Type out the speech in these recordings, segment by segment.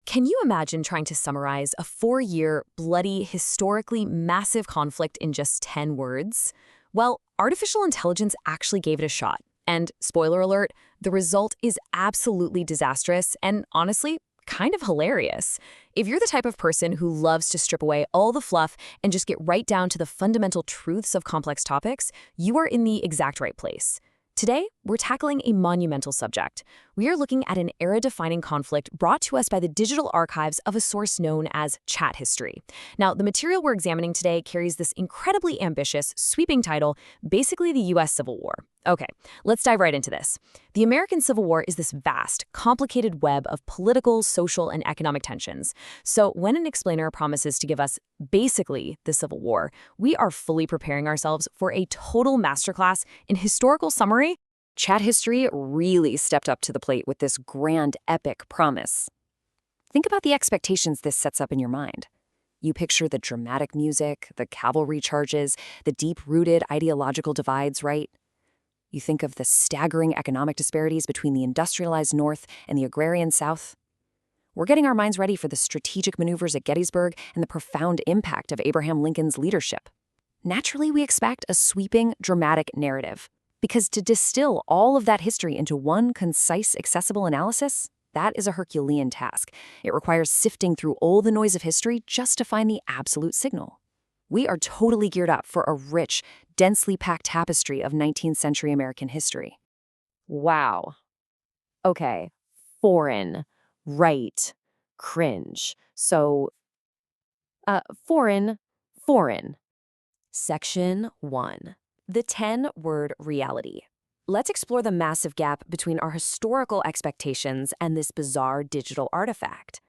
Can you imagine trying to summarize a 4-year, bloody, historically massive conflict in just 10 words? Well, artificial intelligence actually gave it a shot. And spoiler alert, the result is absolutely disastrous and honestly, kind of hilarious. If you're the type of person who loves to strip away all the fluff and just get right down to the fundamental truths of complex topics, you are in the exact right place. Today, we're tackling a monumental subject. We are looking at an era-defining conflict brought to us by the digital archives of a source known as chat history. Now, the material we're examining today carries this incredibly ambitious, sweeping title, basically the U.S. Civil War. Okay, let's dive right into this. The American Civil War is this vast, complicated web of political, social, and economic tensions. So when an explainer promises to give us basically the Civil War, we are fully preparing ourselves for a total masterclass in historical summary. Chat history really stepped up to the plate with this grand, epic promise. Think about the expectations this sets up in your mind. You picture the dramatic music, the cavalry charges, the deep-rooted ideological divides, right? You think of the staggering economic disparities between the industrialized North and the agrarian South. We're getting our minds ready for the strategic maneuvers at Gettysburg and the profound impact of Abraham Lincoln's leadership. Naturally, we expect a sweeping, dramatic narrative. Because to distill all of that history into one concise, accessible analysis, that is a Herculean task. It requires sifting through all the noise of history just to find the absolute signal. We are totally geared up for a rich, densely packed tapestry of 19th century American history. Wow. Okay. Foreign. Right. Cringe. So, foreign. Section 1. The 10-word reality. Let's explore the massive gap between our historical expectations and this bizarre digital artifact.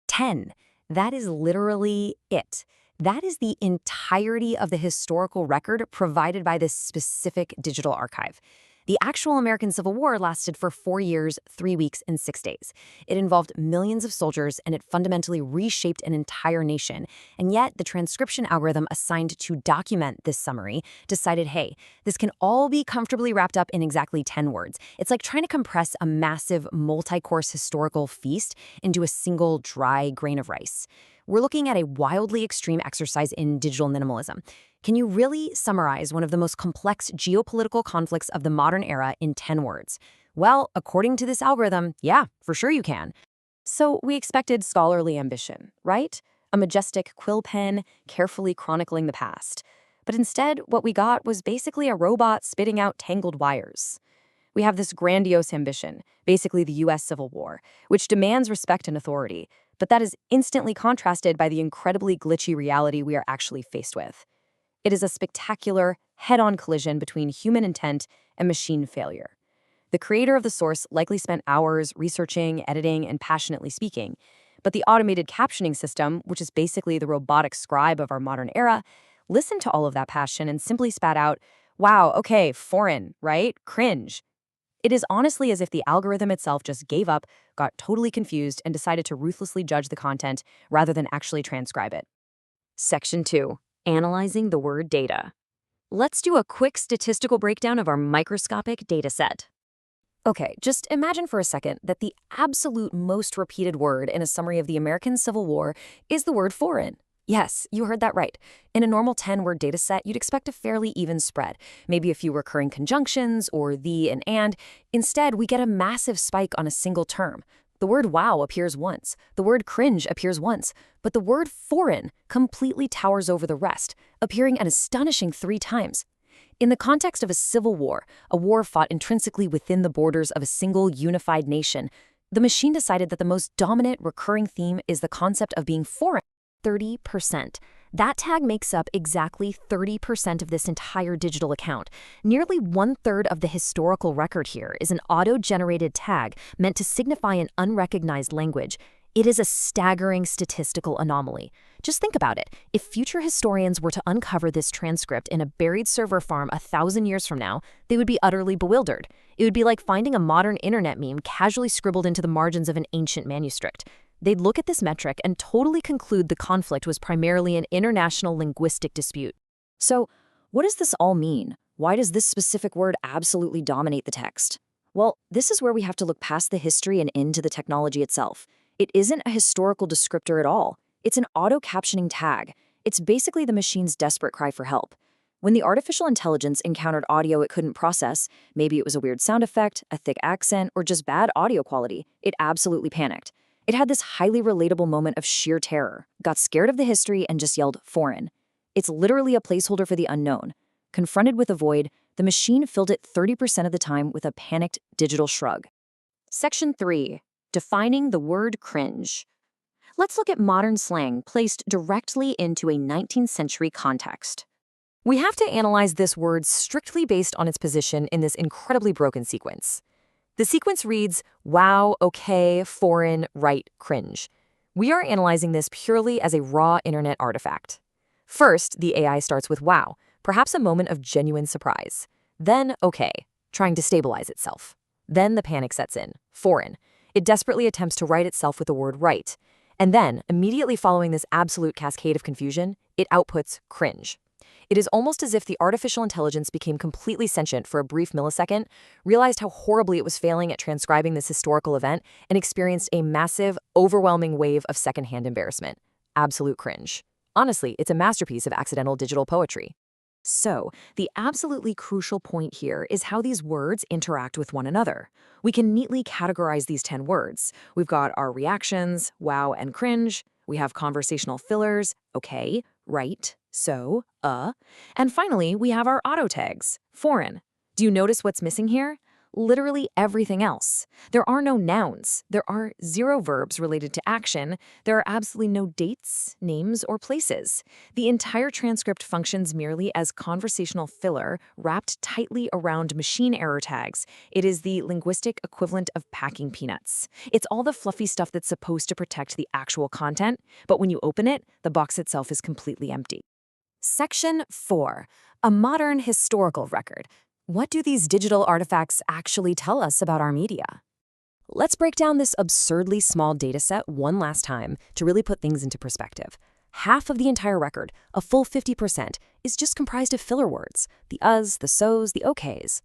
10. That is literally it. That is the entirety of the historical record provided by this specific digital archive. The actual American Civil War lasted for 4 years, 3 weeks, and 6 days. It involved millions of soldiers, and it fundamentally reshaped an entire nation. And yet, the transcription algorithm assigned to document this summary decided, hey, this can all be comfortably wrapped up in exactly 10 words. It's like trying to compress a massive, multi-course historical feast into a single dry grain of rice. We're looking at a wildly extreme exercise in digital minimalism. Can you really summarize one of the most complex geopolitical conflicts of the modern era in 10 words? Well, according to this algorithm, yeah, for sure you can. So we expected scholarly ambition, right? A majestic quill pen carefully chronicling the past. But instead, what we got was basically a robot spitting out tangled wires. We have this grandiose ambition, basically the U.S. Civil War, which demands respect and authority, but that is instantly contrasted by the incredibly glitchy reality we are actually faced with. It is a spectacular, head-on collision between human intent and machine failure. The creator of the source likely spent hours researching, editing, and passionately speaking, but the automated captioning system, which is basically the robotic scribe of our modern era, listened to all of that passion and simply spat out, wow, okay, foreign, right? Cringe. It is honestly as if the algorithm itself just gave up, got totally confused, and decided to ruthlessly judge the content rather than actually transcribe it. Section 2. Analyzing the word data. Let's do a quick statistical breakdown of our microscopic data set. Okay, just imagine for a second that the absolute most repeated word in a summary of the American Civil War is the word foreign. Yes, you heard that right. In a normal 10-word data set, you'd expect a fairly even spread, maybe a few recurring conjunctions or the and. Instead, we get a massive spike on a single term. The word wow appears once, the word cringe appears once, but the word foreign completely towers over the rest, appearing an astonishing 3 times. In the context of a civil war, a war fought intrinsically within the borders of a single unified nation, the machine decided that the most dominant recurring theme is the concept of being foreign. 30%. That tag makes up exactly 30% of this entire digital account. Nearly 1/3 of the historical record here is an auto-generated tag meant to signify an unrecognized language. It is a staggering statistical anomaly. Just think about it. If future historians were to uncover this transcript in a buried server farm 1,000 years from now, they would be utterly bewildered. It would be like finding a modern internet meme casually scribbled into the margins of an ancient manuscript. They'd look at this metric and totally conclude the conflict was primarily an international linguistic dispute. So, what does this all mean? Why does this specific word absolutely dominate the text? Well, this is where we have to look past the history and into the technology itself. It isn't a historical descriptor at all. It's an auto-captioning tag. It's basically the machine's desperate cry for help. When the artificial intelligence encountered audio it couldn't process, maybe it was a weird sound effect, a thick accent, or just bad audio quality, it absolutely panicked. It had this highly relatable moment of sheer terror, got scared of the history, and just yelled, "Foreign." It's literally a placeholder for the unknown. Confronted with a void, the machine filled it 30% of the time with a panicked digital shrug. Section 3. Defining the word cringe. Let's look at modern slang placed directly into a 19th century context. We have to analyze this word strictly based on its position in this incredibly broken sequence. The sequence reads, wow, okay, foreign, right, cringe. We are analyzing this purely as a raw internet artifact. First, the AI starts with wow, perhaps a moment of genuine surprise. Then, okay, trying to stabilize itself. Then the panic sets in, foreign. It desperately attempts to right itself with the word right. And then, immediately following this absolute cascade of confusion, it outputs cringe. It is almost as if the artificial intelligence became completely sentient for a brief millisecond, realized how horribly it was failing at transcribing this historical event, and experienced a massive, overwhelming wave of secondhand embarrassment. Absolute cringe. Honestly, it's a masterpiece of accidental digital poetry. So, the absolutely crucial point here is how these words interact with one another. We can neatly categorize these 10 words. We've got our reactions, wow and cringe. We have conversational fillers, okay, right, so, and finally, we have our auto tags, foreign. Do you notice what's missing here? Literally everything else. There are no nouns. There are 0 verbs related to action. There are absolutely no dates, names, or places. The entire transcript functions merely as conversational filler wrapped tightly around machine error tags. It is the linguistic equivalent of packing peanuts. It's all the fluffy stuff that's supposed to protect the actual content, but when you open it, the box itself is completely empty. Section 4. A modern historical record. What do these digital artifacts actually tell us about our media? Let's break down this absurdly small dataset one last time to really put things into perspective. Half of the entire record, a full 50%, is just comprised of filler words, the uhs, the so's, the okays.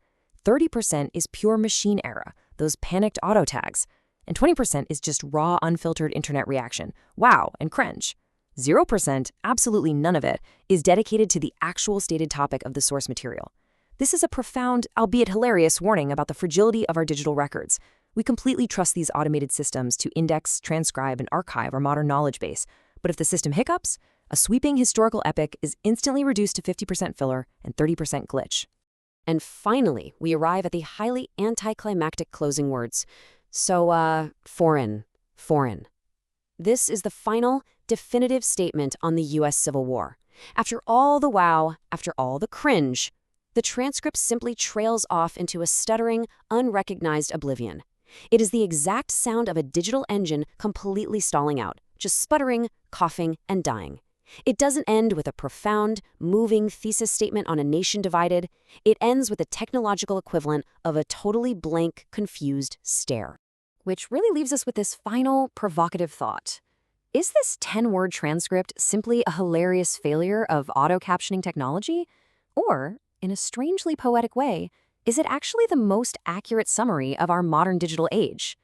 30% is pure machine error, those panicked auto tags. And 20% is just raw, unfiltered internet reaction, wow and cringe. 0%, absolutely none of it, is dedicated to the actual stated topic of the source material. This is a profound, albeit hilarious, warning about the fragility of our digital records. We completely trust these automated systems to index, transcribe, and archive our modern knowledge base. But if the system hiccups, a sweeping historical epic is instantly reduced to 50% filler and 30% glitch. And finally, we arrive at the highly anticlimactic closing words. So, foreign. This is the final, definitive statement on the U.S. Civil War. After all the wow, after all the cringe, the transcript simply trails off into a stuttering, unrecognized oblivion. It is the exact sound of a digital engine completely stalling out, just sputtering, coughing, and dying. It doesn't end with a profound, moving thesis statement on a nation divided. It ends with the technological equivalent of a totally blank, confused stare. Which really leaves us with this final, provocative thought. Is this 10-word transcript simply a hilarious failure of auto-captioning technology? Or, in a strangely poetic way, is it actually the most accurate summary of our modern digital age?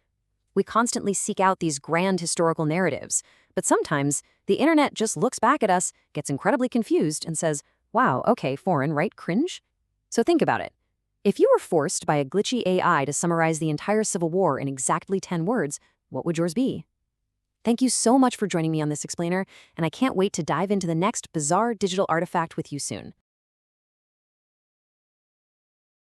We constantly seek out these grand historical narratives, but sometimes the internet just looks back at us, gets incredibly confused, and says, wow, okay, foreign, right, cringe? So think about it. If you were forced by a glitchy AI to summarize the entire Civil War in exactly 10 words, what would yours be? Thank you so much for joining me on this explainer, and I can't wait to dive into the next bizarre digital artifact with you soon.